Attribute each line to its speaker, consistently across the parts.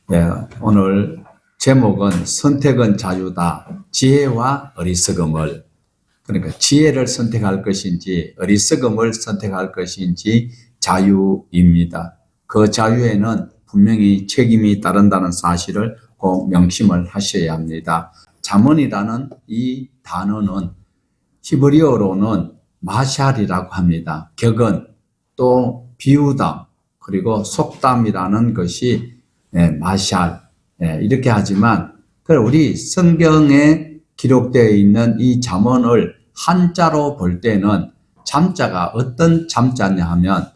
Speaker 1: 네, 오늘 제목은 선택은 자유다. 지혜와 어리석음을. 그러니까 지혜를 선택할 것인지 어리석음을 선택할 것인지 자유입니다. 그 자유에는 분명히 책임이 따른다는 사실을 꼭 명심을 하셔야 합니다. 잠언이라는 이 단어는 히브리어로는 마샬이라고 합니다. 격언, 또 비유담, 그리고 속담이라는 것이 마샬, 이렇게 하지만 우리 성경에 기록되어 있는 이 잠언을 한자로 볼 때는 잠자가 어떤 잠자냐 하면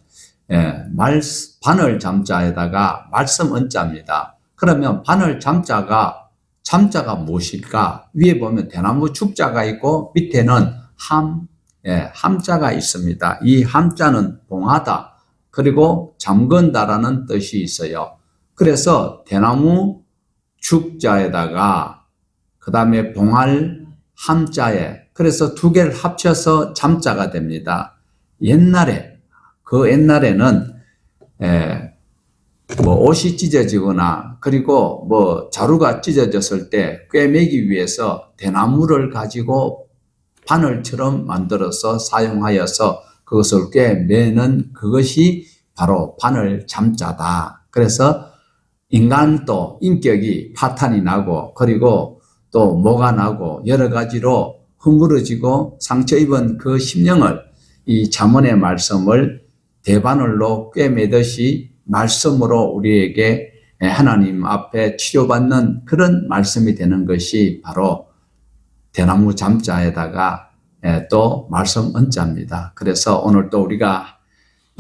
Speaker 1: 바늘 잠자에다가 말씀 은자입니다. 그러면 바늘 잠자가 무엇일까? 위에 보면 대나무 축자가 있고 밑에는 함자가 있습니다. 이 함자는 봉하다, 그리고 잠근다라는 뜻이 있어요. 그래서 대나무 축자에다가 그 다음에 봉할 함자에, 그래서 두 개를 합쳐서 잠자가 됩니다. 옛날에는 옷이 찢어지거나 그리고 자루가 찢어졌을 때 꿰매기 위해서 대나무를 가지고 바늘처럼 만들어서 사용하여서 그것을 꿰매는 그것이 바로 바늘 잠자다. 그래서 인간도 인격이 파탄이 나고 그리고 또 모가 나고 여러 가지로 허물어지고 상처 입은 그 심령을 이 잠언의 말씀을 대바늘로 꿰매듯이 말씀으로 우리에게 하나님 앞에 치료받는 그런 말씀이 되는 것이 바로 대나무 잠자에다가 또 말씀 은자입니다. 그래서 오늘 또 우리가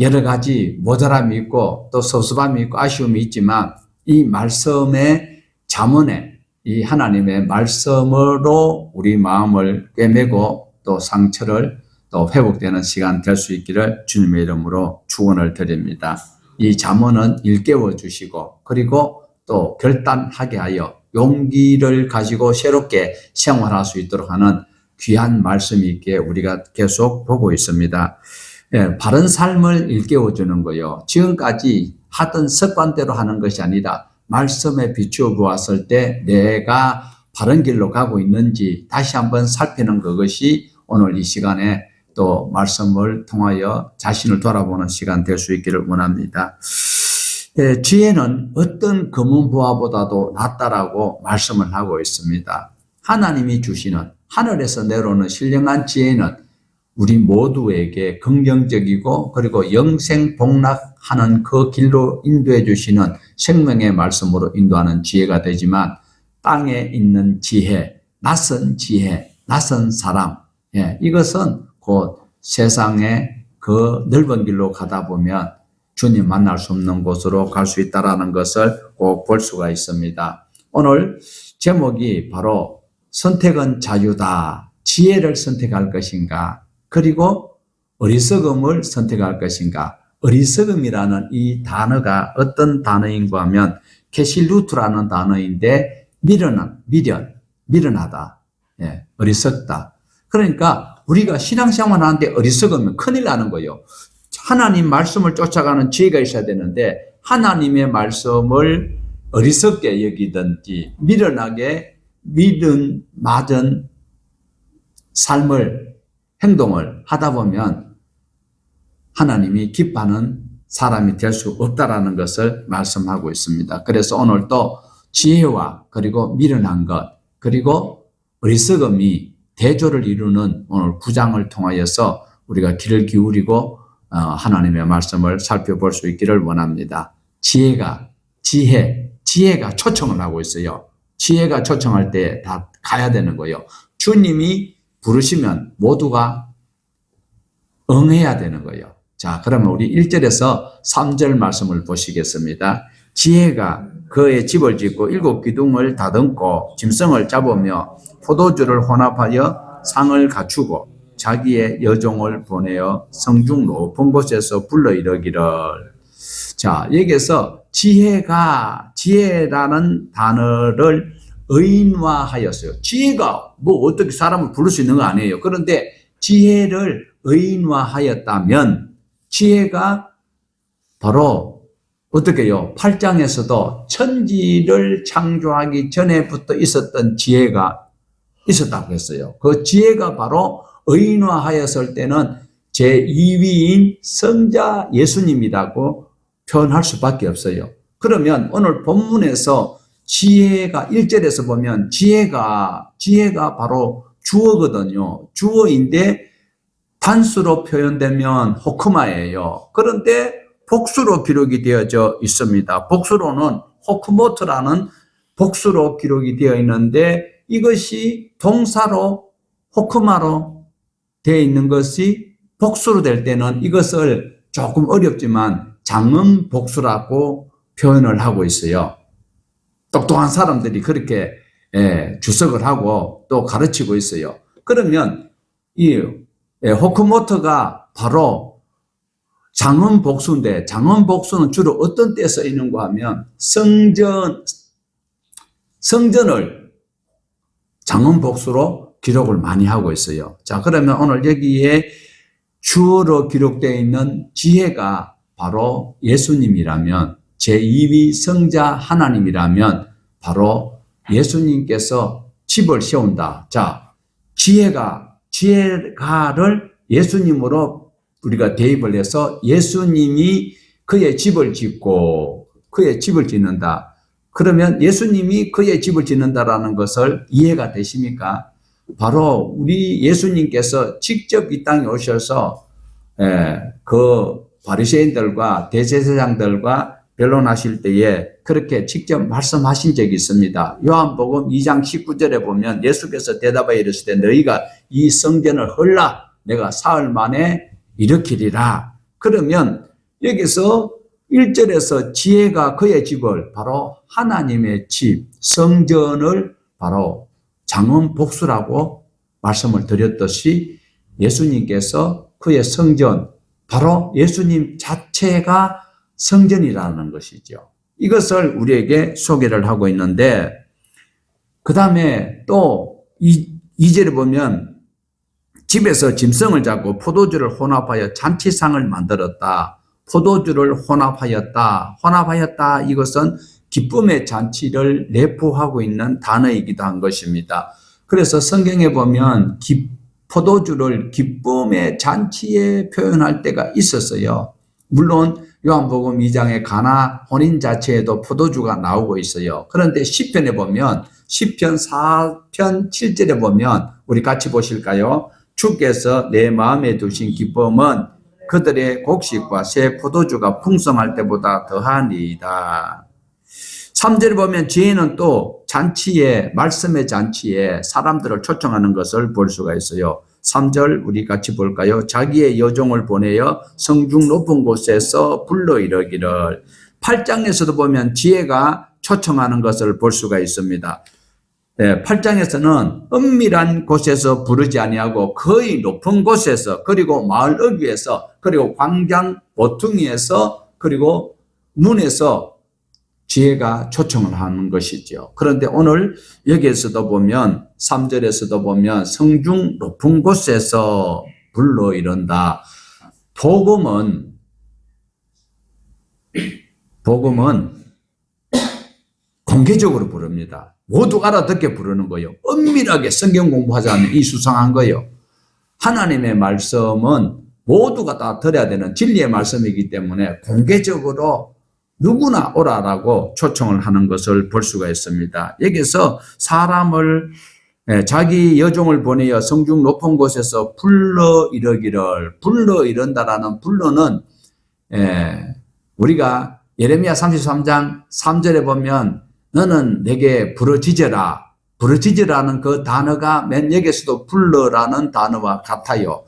Speaker 1: 여러 가지 모자람이 있고 또 섭섭함이 있고 아쉬움이 있지만 이 말씀의 잠언에 이 하나님의 말씀으로 우리 마음을 꿰매고 또 상처를 또 회복되는 시간 될 수 있기를 주님의 이름으로 축원을 드립니다. 이 잠언은 일깨워 주시고 그리고 또 결단하게 하여 용기를 가지고 새롭게 생활할 수 있도록 하는 귀한 말씀이 있기에 우리가 계속 보고 있습니다. 바른 삶을 일깨워 주는 거요. 지금까지 하던 습관대로 하는 것이 아니라 말씀에 비추어 보았을 때 내가 바른 길로 가고 있는지 다시 한번 살피는 그것이 오늘 이 시간에 또 말씀을 통하여 자신을 돌아보는 시간 될 수 있기를 원합니다. 지혜는 어떤 검은 부화보다도 낫다라고 말씀을 하고 있습니다. 하나님이 주시는 하늘에서 내려오는 신령한 지혜는 우리 모두에게 긍정적이고 그리고 영생 복락하는 그 길로 인도해 주시는 생명의 말씀으로 인도하는 지혜가 되지만 땅에 있는 지혜, 낯선 사람, 이것은 곧 세상의 그 넓은 길로 가다 보면 주님 만날 수 없는 곳으로 갈 수 있다는 것을 꼭 볼 수가 있습니다. 오늘 제목이 바로 선택은 자유다. 지혜를 선택할 것인가? 그리고 어리석음을 선택할 것인가? 어리석음이라는 이 단어가 어떤 단어인가 하면 캐실루트라는 단어인데 미련하다, 어리석다. 그러니까 우리가 신앙생활 하는데 어리석으면 큰일 나는 거예요. 하나님 말씀을 쫓아가는 지혜가 있어야 되는데 하나님의 말씀을 어리석게 여기든지 맞은 행동을 하다 보면 하나님이 기뻐하는 사람이 될 수 없다라는 것을 말씀하고 있습니다. 그래서 오늘 또 지혜와 그리고 미련한 것 그리고 어리석음이 대조를 이루는 오늘 9장을 통하여서 우리가 귀를 기울이고 하나님의 말씀을 살펴볼 수 있기를 원합니다. 지혜가 초청을 하고 있어요. 지혜가 초청할 때 다 가야 되는 거예요. 주님이 부르시면 모두가 응해야 되는 거예요. 자, 그러면 우리 1절에서 3절 말씀을 보시겠습니다. 지혜가 그의 집을 짓고 7 기둥을 다듬고 짐승을 잡으며 포도주를 혼합하여 상을 갖추고 자기의 여종을 보내어 성중 높은 곳에서 불러 이르기를. 자, 여기에서 지혜라는 단어를 의인화하였어요. 지혜가 어떻게 사람을 부를 수 있는 거 아니에요. 그런데 지혜를 의인화하였다면 지혜가 바로 어떻게요? 8장에서도 천지를 창조하기 전에부터 있었던 지혜가 있었다고 했어요. 그 지혜가 바로 의인화하였을 때는 제2위인 성자 예수님이라고 표현할 수밖에 없어요. 그러면 오늘 본문에서 지혜가 1절에서 보면 지혜가 바로 주어거든요. 주어인데 단수로 표현되면 호크마예요. 그런데 복수로 기록이 되어져 있습니다. 복수로는 호크모트라는 복수로 기록이 되어 있는데 이것이 동사로 호크마로 되어 있는 것이 복수로 될 때는 이것을 조금 어렵지만 장음 복수라고 표현을 하고 있어요. 똑똑한 사람들이 그렇게 주석을 하고 또 가르치고 있어요. 그러면 이 호크모트가 바로 장음 복수인데 장음 복수는 주로 어떤 때 쓰이는가 하면 성전을 장음 복수로 기록을 많이 하고 있어요. 자, 그러면 오늘 여기에 주어로 기록되어 있는 지혜가 바로 예수님이라면 제2위 성자 하나님이라면 바로 예수님께서 집을 세운다. 자, 지혜가를 예수님으로 우리가 대입을 해서 예수님이 그의 집을 짓고 그의 집을 짓는다. 그러면 예수님이 그의 집을 짓는다라는 것을 이해가 되십니까? 바로 우리 예수님께서 직접 이 땅에 오셔서 그 바리새인들과 대제사장들과 변론하실 때에 그렇게 직접 말씀하신 적이 있습니다. 요한복음 2장 19절에 보면 예수께서 대답하여 이르시되 너희가 이 성전을 헐라 내가 사흘 만에 일으키리라. 그러면 여기서 1절에서 지혜가 그의 집을 바로 하나님의 집, 성전을 바로 장엄 복수라고 말씀을 드렸듯이 예수님께서 그의 성전, 바로 예수님 자체가 성전이라는 것이죠. 이것을 우리에게 소개를 하고 있는데 그 다음에 또 2절에 보면 집에서 짐승을 잡고 포도주를 혼합하여 잔치상을 만들었다. 포도주를 혼합하였다. 이것은 기쁨의 잔치를 내포하고 있는 단어이기도 한 것입니다. 그래서 성경에 보면 포도주를 기쁨의 잔치에 표현할 때가 있었어요. 물론 요한복음 2장의 가나 혼인 자체에도 포도주가 나오고 있어요. 그런데 시편에 보면 시편 4편 7절에 보면 우리 같이 보실까요? 주께서 내 마음에 두신 기쁨은 그들의 곡식과 새 포도주가 풍성할 때보다 더하니이다. 3절에 보면 지혜는 또 잔치에, 말씀의 잔치에 사람들을 초청하는 것을 볼 수가 있어요. 3절 우리 같이 볼까요? 자기의 여종을 보내어 성중 높은 곳에서 불러 이르기를. 8장에서도 보면 지혜가 초청하는 것을 볼 수가 있습니다. 8장에서는 은밀한 곳에서 부르지 아니하고 거의 높은 곳에서, 그리고 마을 어귀에서, 그리고 광장 모퉁이에서, 그리고 문에서 지혜가 초청을 하는 것이죠. 그런데 오늘 여기에서도 보면 3절에서도 보면 성중 높은 곳에서 불러 이른다. 복음은 공개적으로 부릅니다. 모두 알아듣게 부르는 거예요. 은밀하게 성경 공부하자면 이 수상한 거예요. 하나님의 말씀은 모두가 다 들어야 되는 진리의 말씀이기 때문에 공개적으로 누구나 오라라고 초청을 하는 것을 볼 수가 있습니다. 여기서 사람을 자기 여종을 보내어 성중 높은 곳에서 불러 이르기를, 불러 이른다라는 불러는 우리가 예레미야 33장 3절에 보면 너는 내게 부르짖으라. 부르짖으라는 그 단어가 맨 여기서도 불러라는 단어와 같아요.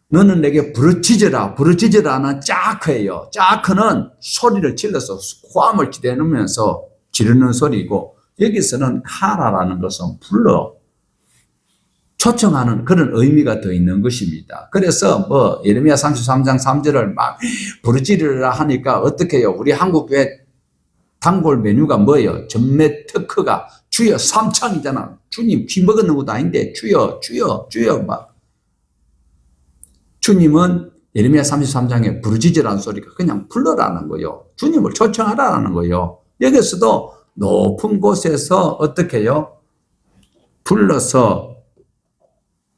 Speaker 1: 너는 내게 부르짖으라. 부르짖으라는 짜크예요. 짜크는 소리를 질러서 호함을 지르면서 지르는 소리고, 여기서는 카라라는 것은 불러 초청하는 그런 의미가 더 있는 것입니다. 그래서 예레미야 33장 3절을 막 부르짖으라 하니까 어떻게 해요? 우리 한국교회 단골 메뉴가 뭐예요? 전매 특허가 주여 삼창이잖아. 주님 쥐 먹었는 것도 아닌데 주여 막. 주님은 예레미야 33장에 부르짖으라는 소리가 그냥 불러라는 거예요. 주님을 초청하라는 거예요. 여기서도 높은 곳에서 어떻게 해요? 불러서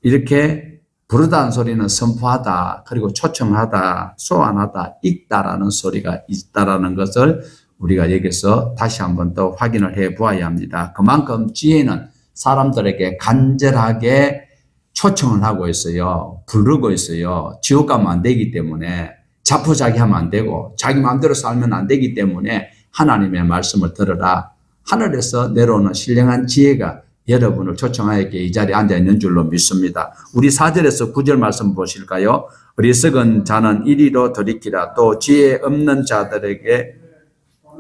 Speaker 1: 이렇게 부르다는 소리는 선포하다, 그리고 초청하다, 소환하다, 읽다라는 소리가 있다라는 것을 우리가 여기서 다시 한번 더 확인을 해 보아야 합니다. 그만큼 지혜는 사람들에게 간절하게 초청을 하고 있어요. 부르고 있어요. 지옥 가면 안 되기 때문에, 자포자기하면 안 되고 자기 마음대로 살면 안 되기 때문에 하나님의 말씀을 들으라. 하늘에서 내려오는 신령한 지혜가 여러분을 초청하여 이 자리에 앉아 있는 줄로 믿습니다. 우리 4절에서 9절 말씀 보실까요? 어리석은 자는 이리로 돌이키라. 또 지혜 없는 자들에게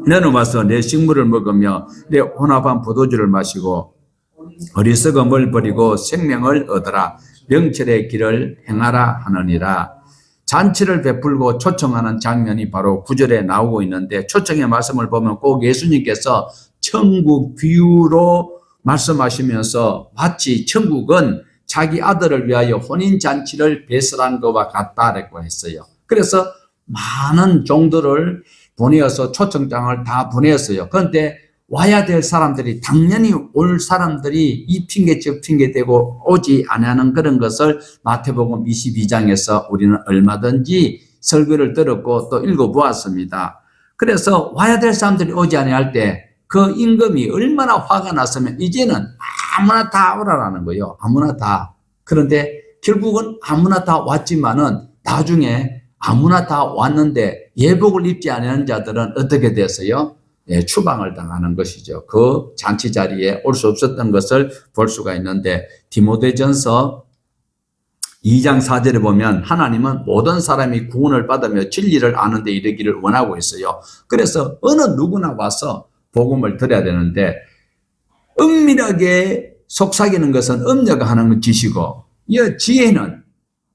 Speaker 1: 너는 와서 내 식물을 먹으며 내 혼합한 포도주를 마시고 어리석음을 버리고 생명을 얻으라. 명철의 길을 행하라 하느니라. 잔치를 베풀고 초청하는 장면이 바로 9절에 나오고 있는데, 초청의 말씀을 보면 꼭 예수님께서 천국 비유로 말씀하시면서 마치 천국은 자기 아들을 위하여 혼인잔치를 배설한 것과 같다라고 했어요. 그래서 많은 종들을 보내어서 초청장을 다 보냈어요. 그런데 와야 될 사람들이, 당연히 올 사람들이 이 핑계 저 핑계 대고 오지 않는 그런 것을 마태복음 22장에서 우리는 얼마든지 설교를 들었고 또 읽어보았습니다. 그래서 와야 될 사람들이 오지 않을 때 그 임금이 얼마나 화가 났으면 이제는 아무나 다 오라라는 거예요. 아무나 다. 그런데 결국은 아무나 다 왔지만은 나중에 아무나 다 왔는데 예복을 입지 않은 자들은 어떻게 됐어요? 예, 추방을 당하는 것이죠. 그 잔치 자리에 올 수 없었던 것을 볼 수가 있는데, 디모데전서 2장 4절에 보면 하나님은 모든 사람이 구원을 받으며 진리를 아는 데 이르기를 원하고 있어요. 그래서 어느 누구나 와서 복음을 들어야 되는데, 은밀하게 속삭이는 것은 음녀가 하는 짓이고, 이 지혜는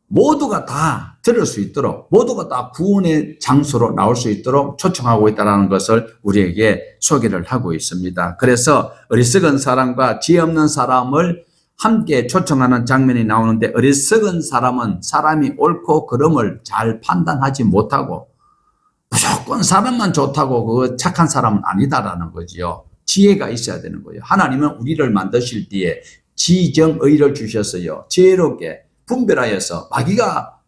Speaker 1: 모두가 다 들을 수 있도록, 모두가 다 구원의 장소로 나올 수 있도록 초청하고 있다는 것을 우리에게 소개를 하고 있습니다. 그래서 어리석은 사람과 지혜 없는 사람을 함께 초청하는 장면이 나오는데, 어리석은 사람은 사람이 옳고 그름을 잘 판단하지 못하고 무조건 사람만 좋다고 그 착한 사람은 아니다라는 거지요. 지혜가 있어야 되는 거예요. 하나님은 우리를 만드실 때에 지정의를 주셨어요. 지혜롭게 분별하여서 마귀가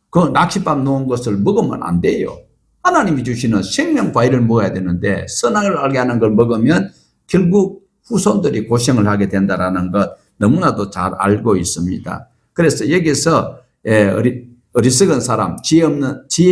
Speaker 1: 그 낚싯밥 놓은 것을 먹으면 안 돼요. 하나님이 주시는 생명 과일을 먹어야 되는데, 선악을 알게 하는 걸 먹으면 결국 후손들이 고생을 하게 된다는 것 너무나도 잘 알고 있습니다. 그래서 여기서 어리석은 사람, 지혜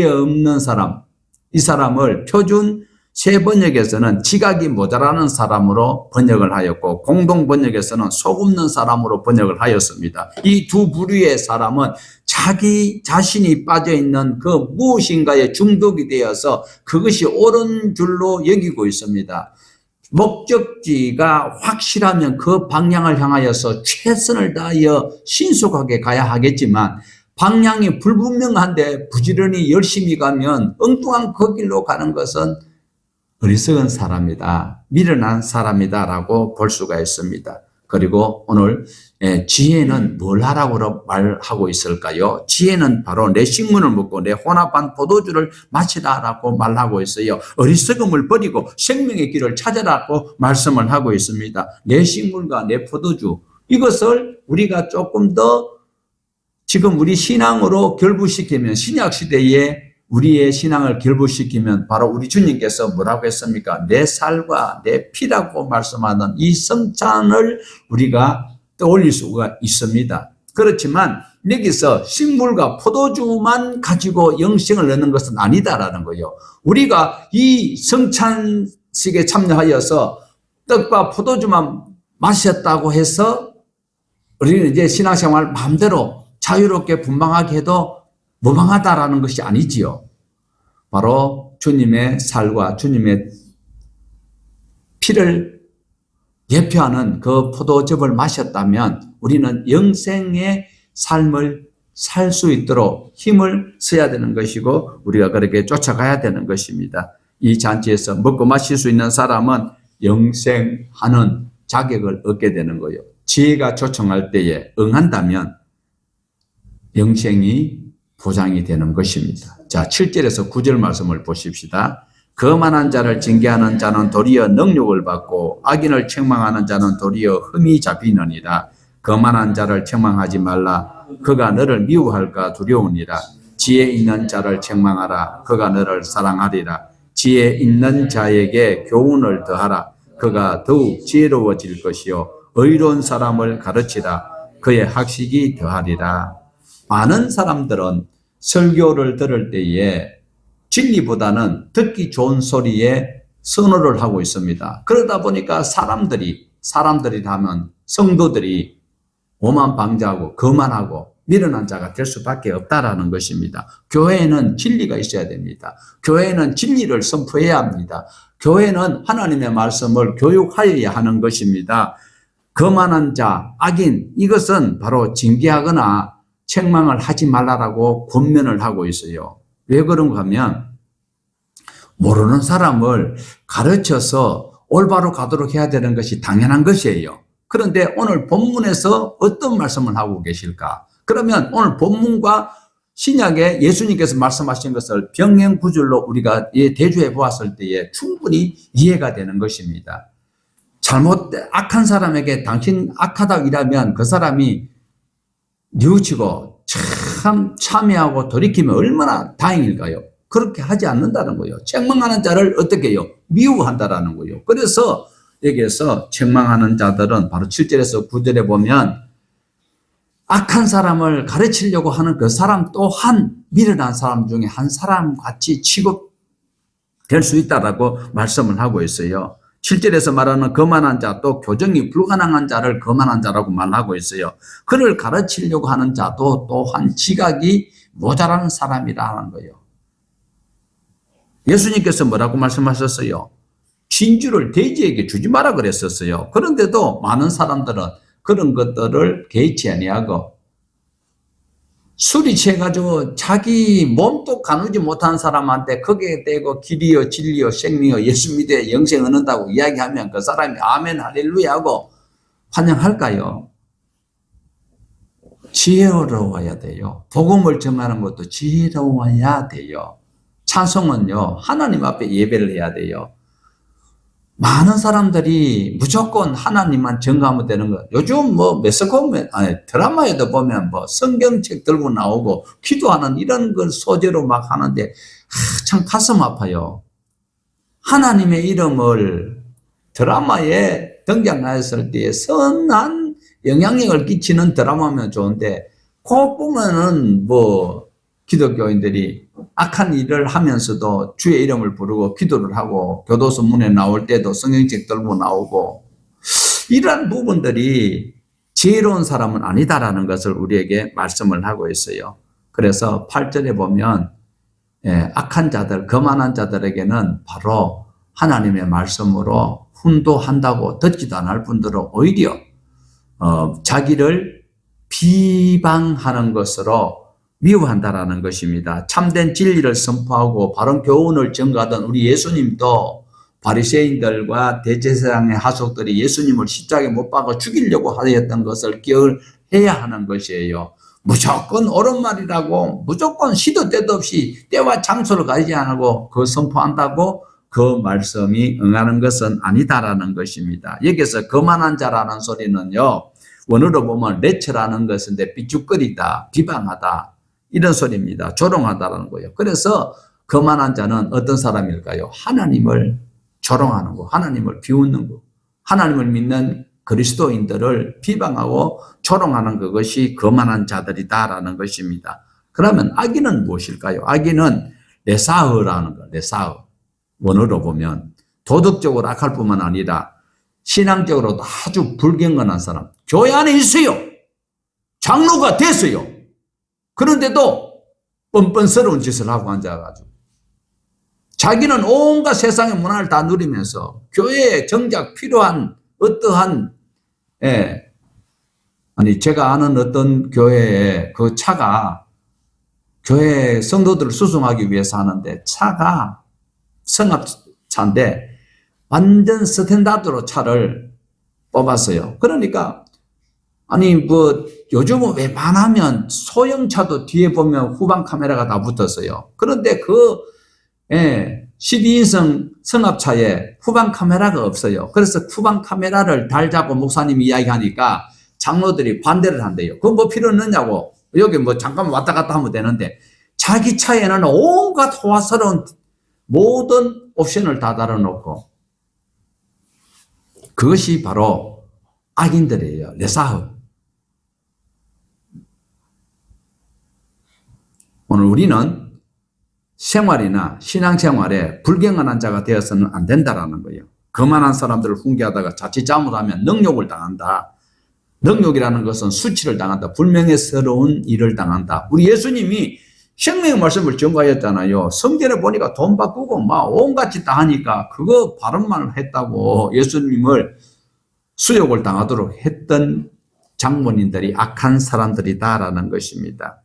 Speaker 1: 없는 사람, 이 사람을 표준 새 번역에서는 지각이 모자라는 사람으로 번역을 하였고, 공동 번역에서는 속 없는 사람으로 번역을 하였습니다. 이 두 부류의 사람은 자기 자신이 빠져있는 그 무엇인가에 중독이 되어서 그것이 옳은 줄로 여기고 있습니다. 목적지가 확실하면 그 방향을 향하여서 최선을 다하여 신속하게 가야 하겠지만, 방향이 불분명한데 부지런히 열심히 가면 엉뚱한 그 길로 가는 것은 어리석은 사람이다, 미련한 사람이다 라고 볼 수가 있습니다. 그리고 오늘 지혜는 뭘 하라고 말하고 있을까요? 지혜는 바로 내 식문을 먹고 내 혼합한 포도주를 마시라라고 말하고 있어요. 어리석음을 버리고 생명의 길을 찾아라고 말씀을 하고 있습니다. 내 식물과 내 포도주, 이것을 우리가 조금 더 지금 우리 신앙으로 결부시키면, 신약 시대에 우리의 신앙을 결부시키면 바로 우리 주님께서 뭐라고 했습니까? 내 살과 내 피라고 말씀하는 이 성찬을 우리가 떠올릴 수가 있습니다. 그렇지만 여기서 식물과 포도주만 가지고 영생을 얻는 것은 아니다라는 거예요. 우리가 이 성찬식에 참여하여서 떡과 포도주만 마셨다고 해서 우리는 이제 신앙생활 마음대로 자유롭게 분방하게 해도 무방하다라는 것이 아니지요. 바로 주님의 살과 주님의 피를 예표하는 그 포도즙을 마셨다면 우리는 영생의 삶을 살 수 있도록 힘을 써야 되는 것이고, 우리가 그렇게 쫓아가야 되는 것입니다. 이 잔치에서 먹고 마실 수 있는 사람은 영생하는 자격을 얻게 되는 거예요. 지혜가 초청할 때에 응한다면 영생이 보장이 되는 것입니다. 자, 7절에서 9절 말씀을 보십시다. 거만한 자를 징계하는 자는 도리어 능력을 받고 악인을 책망하는 자는 도리어 흠이 잡히느니라. 거만한 자를 책망하지 말라. 그가 너를 미워할까 두려우니라. 지혜 있는 자를 책망하라. 그가 너를 사랑하리라. 지혜 있는 자에게 교훈을 더하라. 그가 더욱 지혜로워질 것이요 의로운 사람을 가르치라. 그의 학식이 더하리라. 많은 사람들은 설교를 들을 때에 진리보다는 듣기 좋은 소리에 선호를 하고 있습니다. 그러다 보니까 사람들이라면 성도들이 오만방자하고 거만하고 미련한 자가 될 수밖에 없다라는 것입니다. 교회에는 진리가 있어야 됩니다. 교회는 진리를 선포해야 합니다. 교회는 하나님의 말씀을 교육하여야 하는 것입니다. 거만한 자, 악인, 이것은 바로 징계하거나 책망을 하지 말라라고 권면을 하고 있어요. 왜 그런가 하면 모르는 사람을 가르쳐서 올바로 가도록 해야 되는 것이 당연한 것이에요. 그런데 오늘 본문에서 어떤 말씀을 하고 계실까? 그러면 오늘 본문과 신약에 예수님께서 말씀하신 것을 병행구절로 우리가 대조해 보았을 때에 충분히 이해가 되는 것입니다. 악한 사람에게 당신 악하다 이라면 그 사람이 뉘우치고 참 참여하고 돌이키면 얼마나 다행일까요? 그렇게 하지 않는다는 거예요. 책망하는 자를 어떻게 해요? 미워한다라는 거예요. 그래서 여기에서 책망하는 자들은 바로 7절에서 9절에 보면 악한 사람을 가르치려고 하는 그 사람 또한 미련한 사람 중에 한 사람 같이 취급될 수 있다라고 말씀을 하고 있어요. 7절에서 말하는 거만한 자, 또 교정이 불가능한 자를 거만한 자라고 말하고 있어요. 그를 가르치려고 하는 자도 또한 지각이 모자라는 사람이라는 거예요. 예수님께서 뭐라고 말씀하셨어요? 진주를 돼지에게 주지 마라 그랬었어요. 그런데도 많은 사람들은 그런 것들을 개의치 아니하고 술이 취해가지고 자기 몸도 가누지 못한 사람한테 거기에 대고 길이요 진리요 생명이요 예수 믿어 영생 얻는다고 이야기하면 그 사람이 아멘 할렐루야 하고 환영할까요? 지혜로워야 돼요. 복음을 전하는 것도 지혜로워야 돼요. 찬송은요 하나님 앞에 예배를 해야 돼요. 많은 사람들이 무조건 하나님만 전가하면 되는 거. 요즘 드라마에도 보면 성경책 들고 나오고 기도하는 이런 걸 소재로 막 하는데 참 가슴 아파요. 하나님의 이름을 드라마에 등장하였을 때에 선한 영향력을 끼치는 드라마면 좋은데 꼭 보면은 기독교인들이 악한 일을 하면서도 주의 이름을 부르고 기도를 하고 교도소 문에 나올 때도 성경책 들고 나오고 이러한 부분들이 지혜로운 사람은 아니다라는 것을 우리에게 말씀을 하고 있어요. 그래서 8절에 보면 악한 자들, 거만한 자들에게는 바로 하나님의 말씀으로 훈도한다고 듣지도 않을 분들은 오히려 자기를 비방하는 것으로 미워한다라는 것입니다. 참된 진리를 선포하고 바른 교훈을 전가하던 우리 예수님도 바리새인들과 대제사장의 하속들이 예수님을 십자가에 못 박아 죽이려고 하였던 것을 기억해야 하는 것이에요. 무조건 옳은 말이라고 무조건 시도 때도 없이 때와 장소를 가리지 않고 그 선포한다고 그 말씀이 응하는 것은 아니다라는 것입니다. 여기서 거만한 자라는 소리는요. 원어로 보면 레처라는 것인데 삐죽거리다, 비방하다 이런 소리입니다. 조롱하다라는 거예요. 그래서 거만한 자는 어떤 사람일까요? 하나님을 조롱하는 거, 하나님을 비웃는 거, 하나님을 믿는 그리스도인들을 비방하고 조롱하는 그것이 거만한 자들이다라는 것입니다. 그러면 악인은 무엇일까요? 악인은 레사흐라는 거, 레사흐. 원어로 보면 도덕적으로 악할 뿐만 아니라 신앙적으로도 아주 불경건한 사람. 교회 안에 있어요. 장로가 됐어요. 그런데도 뻔뻔스러운 짓을 하고 앉아가지고 자기는 온갖 세상의 문화를 다 누리면서 교회에 정작 필요한 어떠한 제가 아는 어떤 교회에 그 차가 교회 성도들을 수송하기 위해서 하는데 차가 성합차인데 완전 스탠다드로 차를 뽑았어요. 그러니까 아니, 뭐, 요즘은 웬만하면 소형차도 뒤에 보면 후방 카메라가 다 붙었어요. 그런데 예, 12인승 승합차에 후방 카메라가 없어요. 그래서 후방 카메라를 달자고 목사님이 이야기하니까 장로들이 반대를 한대요. 그거 뭐 필요 없느냐고. 여기 뭐 잠깐 왔다 갔다 하면 되는데 자기 차에는 온갖 호화스러운 모든 옵션을 다 달아놓고 그것이 바로 악인들이에요. 레사흐. 오늘 우리는 생활이나 신앙생활에 불경건한 자가 되어서는 안 된다라는 거예요. 거만한 사람들을 훈계하다가 자칫 잘못하면 능욕을 당한다. 능욕이라는 것은 수치를 당한다. 불명예스러운 일을 당한다. 우리 예수님이 생명의 말씀을 전가했잖아요. 성전에 보니까 돈 바꾸고 막 온갖 짓 다 하니까 그거 바른 말을 했다고 예수님을 수욕을 당하도록 했던 장본인들이 악한 사람들이다라는 것입니다.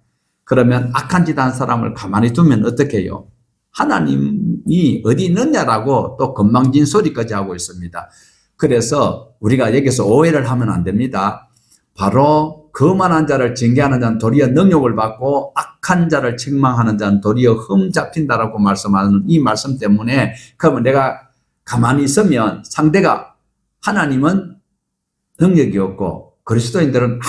Speaker 1: 그러면 악한 짓 한 사람을 가만히 두면 어떻게 해요? 하나님이 어디 있느냐라고 또 건방진 소리까지 하고 있습니다. 그래서 우리가 여기서 오해를 하면 안 됩니다. 바로 거만한 자를 징계하는 자는 도리어 능욕을 받고 악한 자를 책망하는 자는 도리어 흠 잡힌다라고 말씀하는 이 말씀 때문에 그러면 내가 가만히 있으면 상대가 하나님은 능력이 없고 그리스도인들은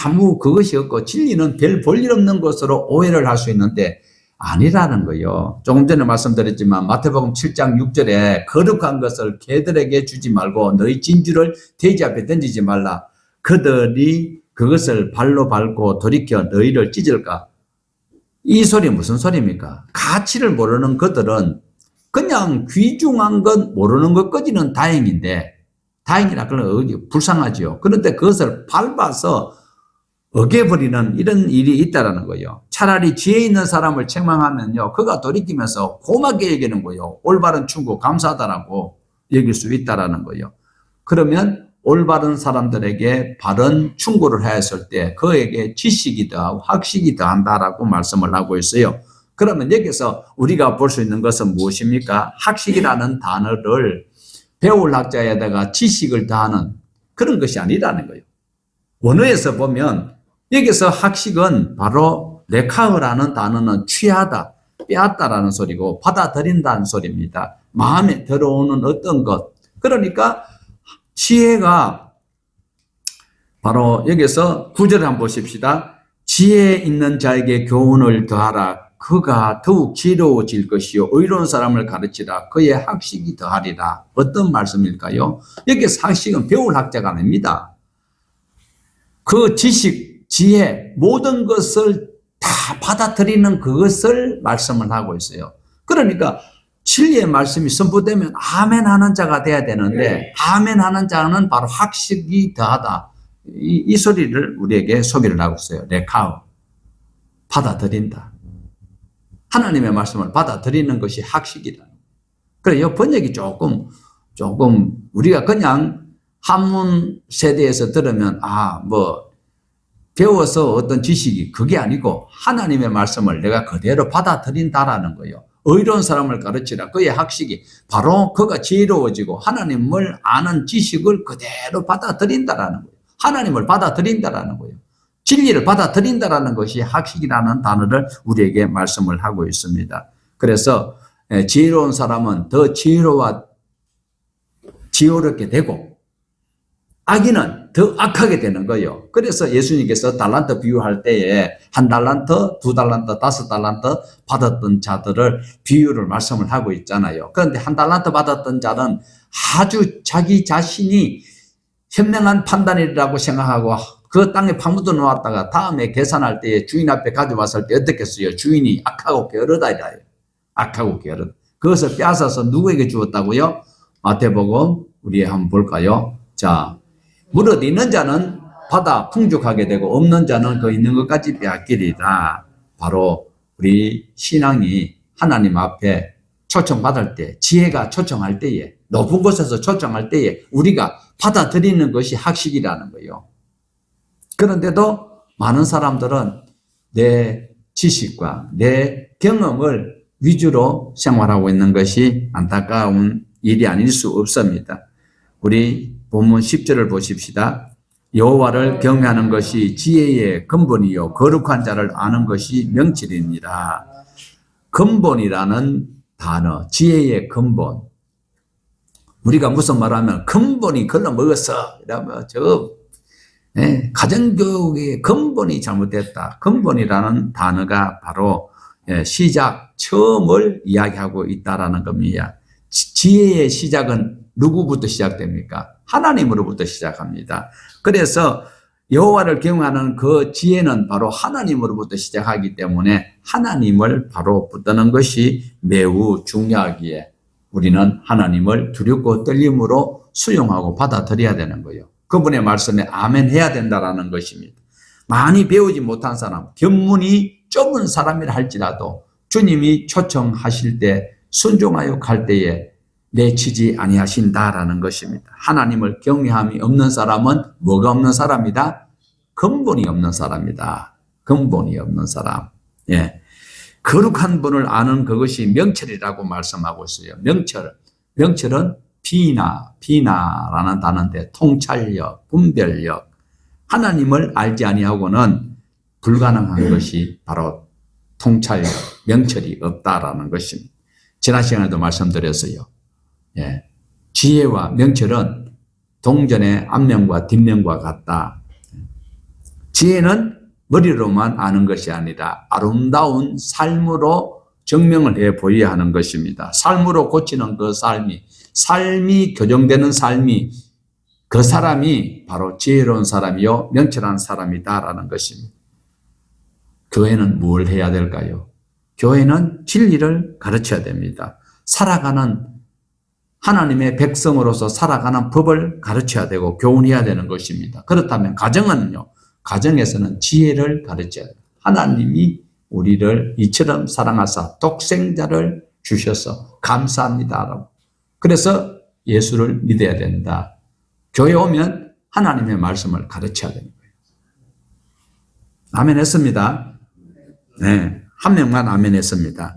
Speaker 1: 아무 그것이 없고 진리는 별 볼일 없는 것으로 오해를 할 수 있는데 아니라는 거예요. 조금 전에 말씀드렸지만 마태복음 7장 6절에 거룩한 것을 개들에게 주지 말고 너희 진주를 돼지 앞에 던지지 말라. 그들이 그것을 발로 밟고 돌이켜 너희를 찢을까? 이 소리 무슨 소리입니까? 가치를 모르는 그들은 그냥 귀중한 건 모르는 것까지는 다행인데 다행이라 그러면 불쌍하지요. 그런데 그것을 밟아서 어겨버리는 이런 일이 있다라는 거예요. 차라리 지혜 있는 사람을 책망하면요, 그가 돌이키면서 고맙게 여기는 거예요. 올바른 충고 감사하다라고 여길 수 있다라는 거예요. 그러면 올바른 사람들에게 바른 충고를 하였을 때 그에게 지식이 더하고 학식이 더한다라고 말씀을 하고 있어요. 그러면 여기서 우리가 볼 수 있는 것은 무엇입니까? 학식이라는 단어를 배울 학자에다가 지식을 더하는 그런 것이 아니라는 거예요. 원어에서 보면 여기서 학식은 바로 레카흐라는 단어는 취하다, 빼앗다라는 소리고 받아들인다는 소리입니다. 마음에 들어오는 어떤 것. 그러니까 지혜가 바로 여기서 9절을 한번 보십시다. 지혜 있는 자에게 교훈을 더하라. 그가 더욱 지혜로워질 것이요 의로운 사람을 가르치라. 그의 학식이 더하리라. 어떤 말씀일까요? 여기서 학식은 배울 학자가 아닙니다. 그 지식, 지혜, 모든 것을 다 받아들이는 그것을 말씀을 하고 있어요. 그러니까 진리의 말씀이 선포되면 아멘 하는 자가 돼야 되는데 아멘 하는 자는 바로 학식이 더하다. 이 소리를 우리에게 소개를 하고 있어요. 레카우. 받아들인다. 하나님의 말씀을 받아들이는 것이 학식이다. 그래, 이 번역이 조금 우리가 그냥 한문 세대에서 들으면 배워서 어떤 지식이 그게 아니고 하나님의 말씀을 내가 그대로 받아들인다라는 거예요. 의로운 사람을 가르치라. 그의 학식이 바로 그가 지혜로워지고 하나님을 아는 지식을 그대로 받아들인다라는 거예요. 하나님을 받아들인다라는 거예요. 진리를 받아들인다라는 것이 학식이라는 단어를 우리에게 말씀을 하고 있습니다. 그래서 지혜로운 사람은 더 지혜롭게 되고 악인은 더 악하게 되는 거예요. 그래서 예수님께서 달란트 비유할 때에 1달란트, 2달란트, 5달란트 받았던 자들을 비유를 말씀을 하고 있잖아요. 그런데 1달란트 받았던 자는 아주 자기 자신이 현명한 판단이라고 생각하고 그 땅에 파묻어 놓았다가 다음에 계산할 때에 주인 앞에 가져왔을 때 어떻겠어요? 주인이 악하고 게으르다 이래요. 악하고 게으르다. 그것을 빼앗아서 누구에게 주었다고요? 마태복음 우리 한번 볼까요? 자, 무릇 있는 자는 받아 풍족하게 되고 없는 자는 그 있는 것까지 빼앗기리라. 바로 우리 신앙이 하나님 앞에 초청받을 때, 지혜가 초청할 때에, 높은 곳에서 초청할 때에 우리가 받아들이는 것이 학식이라는 거예요. 그런데도 많은 사람들은 내 지식과 내 경험을 위주로 생활하고 있는 것이 안타까운 일이 아닐 수 없습니다. 우리 본문 10절을 보십시다. 여호와를 경외하는 것이 지혜의 근본이요 거룩한 자를 아는 것이 명철입니다. 근본이라는 단어, 지혜의 근본. 우리가 무슨 말하면 근본이 걸러 먹었어 이러면 가정교육의 근본이 잘못됐다. 근본이라는 단어가 바로 시작, 처음을 이야기하고 있다라는 겁니다. 지혜의 시작은 누구부터 시작됩니까? 하나님으로부터 시작합니다. 그래서 여호와를 경외하는 그 지혜는 바로 하나님으로부터 시작하기 때문에 하나님을 바로 붙드는 것이 매우 중요하기에 우리는 하나님을 두렵고 떨림으로 수용하고 받아들여야 되는 거예요. 그분의 말씀에 아멘 해야 된다는 것입니다. 많이 배우지 못한 사람, 견문이 좁은 사람이라 할지라도 주님이 초청하실 때 순종하여 갈 때에 내치지 아니하신다라는 것입니다. 하나님을 경외함이 없는 사람은 뭐가 없는 사람이다? 근본이 없는 사람이다. 근본이 없는 사람. 거룩한 분을 아는 그것이 명철이라고 말씀하고 있어요. 명철은 비나라는 단어인데 통찰력, 분별력. 하나님을 알지 아니하고는 불가능한 것이 바로 통찰력, 명철이 없다라는 것입니다. 지난 시간에도 말씀드렸어요. 지혜와 명철은 동전의 앞면과 뒷면과 같다. 지혜는 머리로만 아는 것이 아니라 아름다운 삶으로 증명을 해 보여야 하는 것입니다. 삶으로 고치는 그 삶이 교정되는 삶이 그 사람이 바로 지혜로운 사람이요 명철한 사람이다라는 것입니다. 교회는 뭘 해야 될까요? 교회는 진리를 가르쳐야 됩니다. 살아가는 하나님의 백성으로서 살아가는 법을 가르쳐야 되고 교훈해야 되는 것입니다. 그렇다면 가정은요. 가정에서는 지혜를 가르쳐야 돼요. 하나님이 우리를 이처럼 사랑하사 독생자를 주셔서 감사합니다. 그래서 예수를 믿어야 된다. 교회 오면 하나님의 말씀을 가르쳐야 되는 거예요. 아멘 했습니다. 네, 한 명만 아멘 했습니다.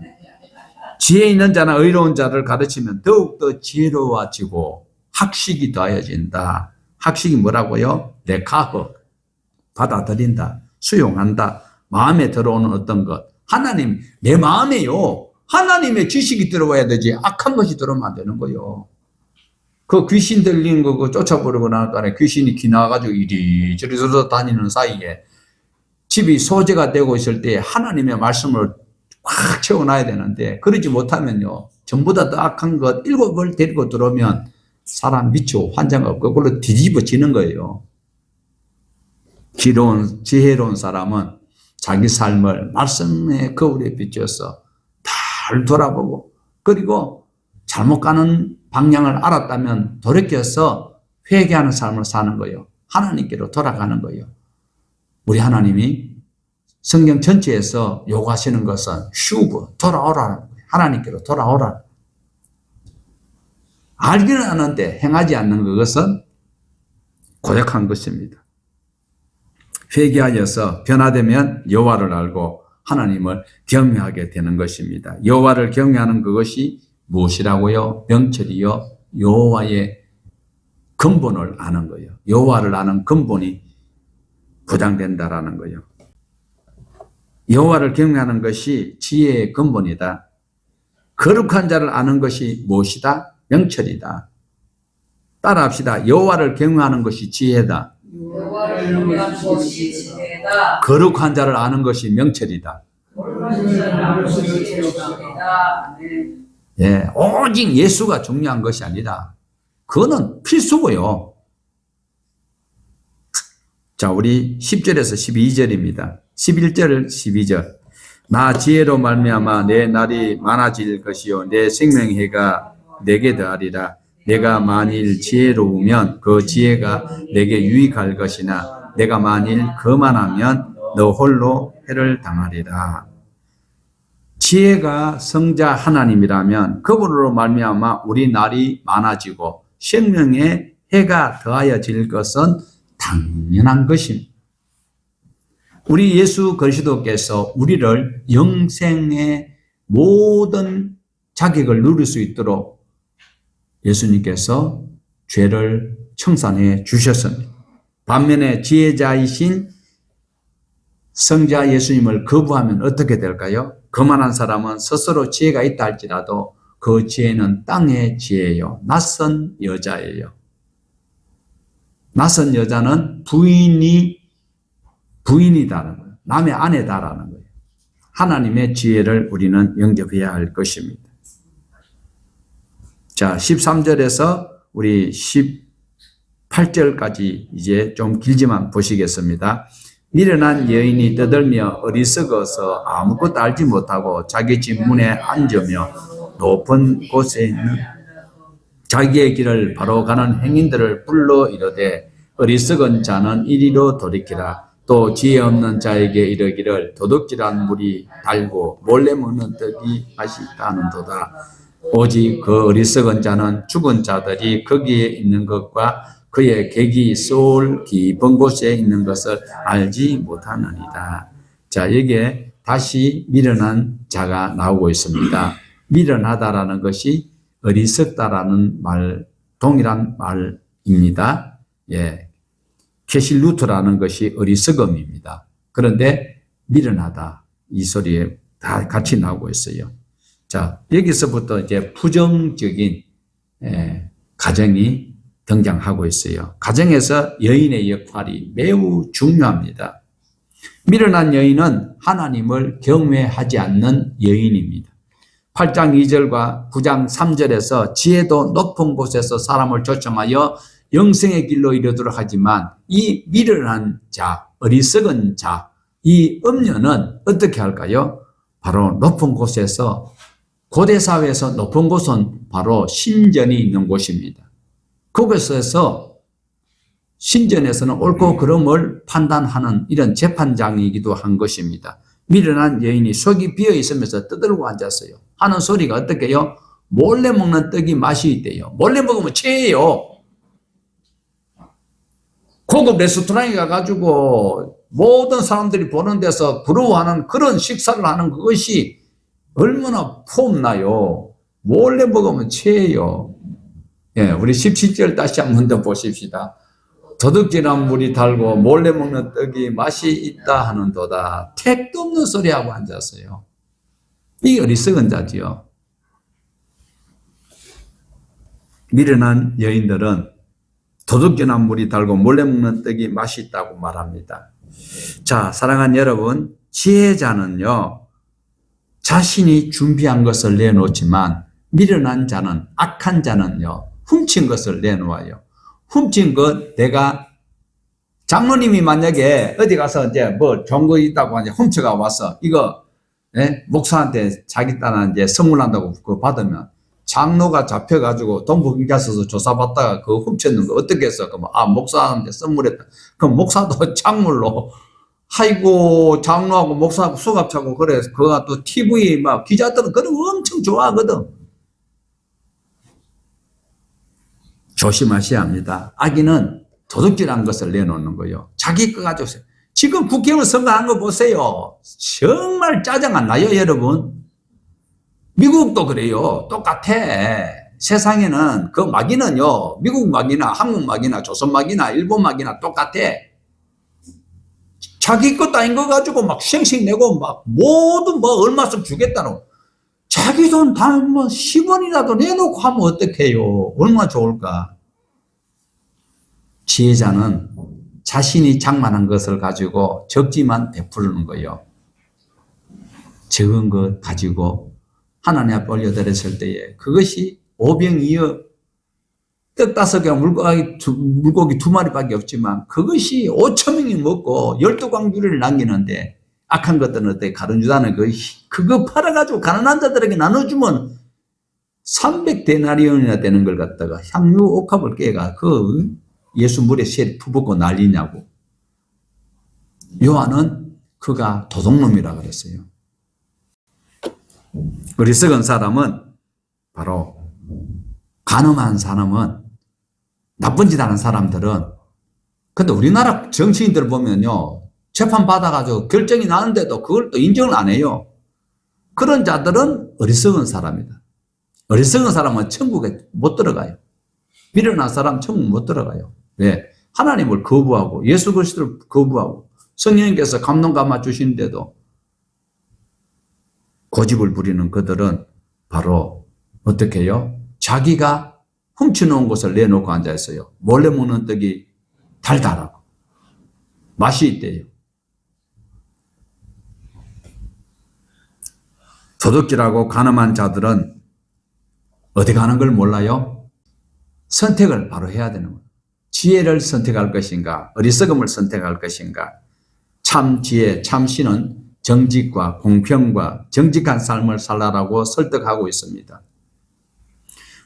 Speaker 1: 지혜 있는 자나 의로운 자를 가르치면 더욱더 지혜로워지고 학식이 더하여진다. 학식이 뭐라고요? 레카흐. 받아들인다. 수용한다. 마음에 들어오는 어떤 것. 하나님, 내 마음에요. 하나님의 지식이 들어와야 되지. 악한 것이 들어오면 안 되는 거예요. 그 귀신 들린 거 쫓아버리고 나니까 귀신이 기나가지고 이리저리 다니는 사이에 집이 소재가 되고 있을 때 하나님의 말씀을 꽉 채워놔야 되는데 그러지 못하면요. 전보다 더 악한 것 7을 데리고 들어오면 사람 미치고 환장 없고 그걸로 뒤집어지는 거예요. 지혜로운 사람은 자기 삶을 말씀의 거울에 비춰서 잘 돌아보고 그리고 잘못 가는 방향을 알았다면 돌이켜서 회개하는 삶을 사는 거예요. 하나님께로 돌아가는 거예요. 우리 하나님이 성경 전체에서 요구하시는 것은 슈브, 돌아오라. 하나님께로 돌아오라. 알기는 아는데 행하지 않는 그것은 고약한 것입니다. 회개하여서 변화되면 여호와를 알고 하나님을 경외하게 되는 것입니다. 여호와를 경외하는 그것이 무엇이라고요? 명철이요. 여호와의 근본을 아는 거예요. 여호와를 아는 근본이 보장된다라는 거예요. 여호와를 경외하는 것이 지혜의 근본이다. 거룩한 자를 아는 것이 무엇이다? 명철이다. 따라합시다. 여호와를 경외하는 것이 지혜다.
Speaker 2: 여호와를 경외하는 것이 지혜다.
Speaker 1: 거룩한 자를 아는 것이 명철이다. 예, 오직 예수가 중요한 것이 아니라 그거는 필수고요. 자, 우리 10절에서 12절입니다. 11절, 12절. 나 지혜로 말미암아 내 날이 많아질 것이요 내 생명의 해가 내게 더하리라. 내가 만일 지혜로우면 그 지혜가 내게 유익할 것이나 내가 만일 거만하면 너 홀로 해를 당하리라. 지혜가 성자 하나님이라면 그분으로 말미암아 우리 날이 많아지고 생명의 해가 더하여질 것은 당연한 것입니다. 우리 예수 그리스도께서 우리를 영생의 모든 자격을 누릴 수 있도록 예수님께서 죄를 청산해 주셨습니다. 반면에 지혜자이신 성자 예수님을 거부하면 어떻게 될까요? 거만한 사람은 스스로 지혜가 있다 할지라도 그 지혜는 땅의 지혜예요. 낯선 여자예요. 낯선 여자는 부인이다라는 거예요. 남의 아내다라는 거예요. 하나님의 지혜를 우리는 영접해야 할 것입니다. 자, 13절에서 우리 18절까지 이제 좀 길지만 보시겠습니다. 미련한 여인이 떠들며 어리석어서 아무것도 알지 못하고 자기 집 문에 앉으며 높은 곳에 있는 자기의 길을 바로 가는 행인들을 불러 이르되 어리석은 자는 이리로 돌이키라. 또 지혜 없는 자에게 이르기를 도둑질한 물이 달고 몰래 먹는 떡이 맛이 있다는도다. 오직 그 어리석은 자는 죽은 자들이 거기에 있는 것과 그의 객이 쏠 깊은 곳에 있는 것을 알지 못하느니라. 자, 여기에 다시 미련한 자가 나오고 있습니다. 미련하다라는 것이 어리석다라는 말, 동일한 말입니다. 예. 캐실루트라는 것이 어리석음입니다. 그런데 미련하다. 이 소리에 다 같이 나오고 있어요. 자, 여기서부터 이제 부정적인 가정이 등장하고 있어요. 가정에서 여인의 역할이 매우 중요합니다. 미련한 여인은 하나님을 경외하지 않는 여인입니다. 8장 2절과 9장 3절에서 지혜도 높은 곳에서 사람을 초청하여 영생의 길로 이르도록 하지만 이 미련한 자, 어리석은 자, 이 음녀는 어떻게 할까요? 바로 높은 곳에서 고대사회에서 높은 곳은 바로 신전이 있는 곳입니다. 그곳에서 신전에서는 옳고 그름을 판단하는 이런 재판장이기도 한 것입니다. 미련한 여인이 속이 비어 있으면서 떠들고 앉았어요. 하는 소리가 어떻게 해요? 몰래 먹는 떡이 맛이 있대요. 몰래 먹으면 죄예요. 고급 레스토랑에 가가지고 모든 사람들이 보는 데서 부러워하는 그런 식사를 하는 그것이 얼마나 폼나요. 몰래 먹으면 죄예요. 예, 우리 17절 다시 한 번 더 보십시다. 도둑질한 물이 달고 몰래 먹는 떡이 맛이 있다 하는도다. 택도 없는 소리하고 앉았어요. 이 어리석은 자지요. 미련한 여인들은 도둑질한 물이 달고 몰래 먹는 떡이 맛이 있다고 말합니다. 자, 사랑하는 여러분, 지혜자는요, 자신이 준비한 것을 내놓지만 미련한 자는, 악한 자는요, 훔친 것을 내놓아요. 훔친 것, 내가, 장로님이 만약에 어디 가서 이제 뭐 좋은 거 있다고 이제 훔쳐가 와서 이거, 예? 목사한테 자기 딸한테 이제 선물한다고 그거 받으면 장로가 잡혀가지고 동부경찰서에서 조사받다가 그거 훔쳤는 거 어떻게 했어? 그러면, 아, 목사한테 선물했다. 그럼 목사도 작물로, 아이고, 장로하고 목사하고 수갑차고 그래. 그거가 또 TV 막 기자들은 그런 거 엄청 좋아하거든. 조심하셔야 합니다. 악인은 도둑질한 것을 내놓는 거예요. 자기 거 가지고 지금 국회의원 선거한 거 보세요. 정말 짜증 안 나요, 여러분? 미국도 그래요. 똑같아. 세상에는 그 마귀는요, 미국 마귀나 한국 마귀나 조선 마귀나 일본 마귀나 똑같아. 자기 것도 아닌 거 가지고 막 쉥쉥 내고 막 모든 뭐 얼마씩 주겠다는 자기 돈 다 뭐 10원이라도 내놓고 하면 어떡해요? 얼마나 좋을까? 지혜자는 자신이 장만한 것을 가지고 적지만 베푸는 거예요. 적은 것 가지고 하나님 앞에 올려드렸을 때에 그것이 오병이어 떡 5개 물고기 2마리밖에 없지만 그것이 5,000명이 먹고 12광주리를 남기는데 악한 것들은 어때? 가룟유다는 그거 팔아가지고 가난한 자들에게 나눠주면 300데나리온이나 되는 걸 갖다가 향유 옥합을 깨가 그 예수 물에 새 부붓고 난리냐고. 요한은 그가 도둑놈이라 그랬어요. 어리석은 사람은 바로 간음한 사람은 나쁜 짓 하는 사람들은 근데 우리나라 정치인들 보면요. 재판 받아가지고 결정이 나는데도 그걸 또 인정을 안 해요. 그런 자들은 어리석은 사람이다. 어리석은 사람은 천국에 못 들어가요. 미련한 사람 천국 못 들어가요. 왜? 하나님을 거부하고 예수 그리스도를 거부하고 성령님께서 감동 감아 주시는데도 고집을 부리는 그들은 바로 어떻게 해요? 자기가 훔쳐놓은 것을 내놓고 앉아있어요. 몰래 먹는 떡이 달달하고 맛이 있대요. 도둑질하고 가늠한 자들은 어디 가는 걸 몰라요? 선택을 바로 해야 되는 거예요. 지혜를 선택할 것인가, 어리석음을 선택할 것인가. 참 지혜, 참 신은 정직과 공평과 정직한 삶을 살라라고 설득하고 있습니다.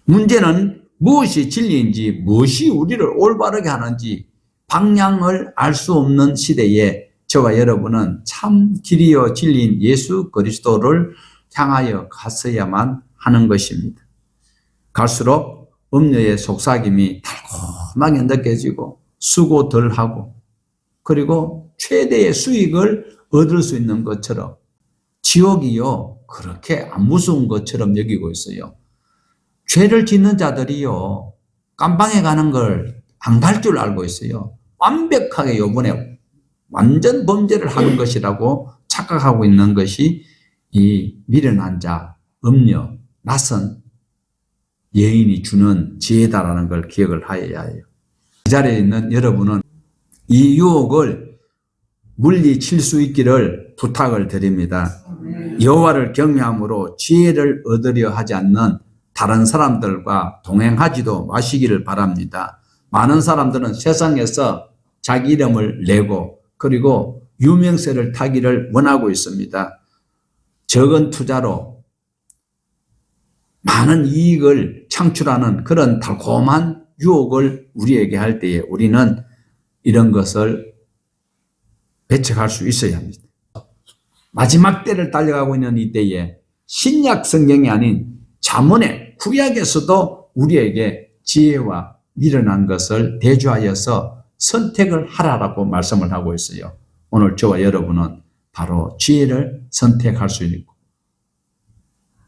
Speaker 1: 문제는 무엇이 진리인지, 무엇이 우리를 올바르게 하는지 방향을 알 수 없는 시대에 저와 여러분은 참 길이요 진리인 예수 그리스도를 향하여 갔어야만 하는 것입니다. 갈수록 음료의 속삭임이 달콤하게 느껴지고 수고 덜 하고 그리고 최대의 수익을 얻을 수 있는 것처럼 지옥이요 그렇게 안 무서운 것처럼 여기고 있어요. 죄를 짓는 자들이요 깜방에 가는 걸 안 갈 줄 알고 있어요. 완벽하게 요번에 완전 범죄를 하는 것이라고 착각하고 있는 것이 이 미련한 자, 음녀, 낯선 여인이 주는 지혜다라는 걸 기억을 하여야 해요. 이 자리에 있는 여러분은 이 유혹을 물리칠 수 있기를 부탁을 드립니다. 여호와를 경외함으로 지혜를 얻으려 하지 않는 다른 사람들과 동행하지도 마시기를 바랍니다. 많은 사람들은 세상에서 자기 이름을 내고 그리고 유명세를 타기를 원하고 있습니다. 적은 투자로 많은 이익을 창출하는 그런 달콤한 유혹을 우리에게 할 때에 우리는 이런 것을 배척할 수 있어야 합니다. 마지막 때를 달려가고 있는 이 때에 신약 성경이 아닌 잠언의 구약에서도 우리에게 지혜와 미련한 것을 대조하여서 선택을 하라라고 말씀을 하고 있어요. 오늘 저와 여러분은 바로 지혜를 선택할 수 있고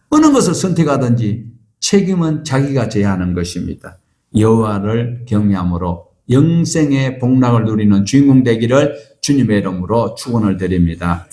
Speaker 1: 어느 것을 선택하든지 책임은 자기가 져야 하는 것입니다. 여호와를 경외함으로 영생의 복락을 누리는 주인공 되기를 주님의 이름으로 축원을 드립니다.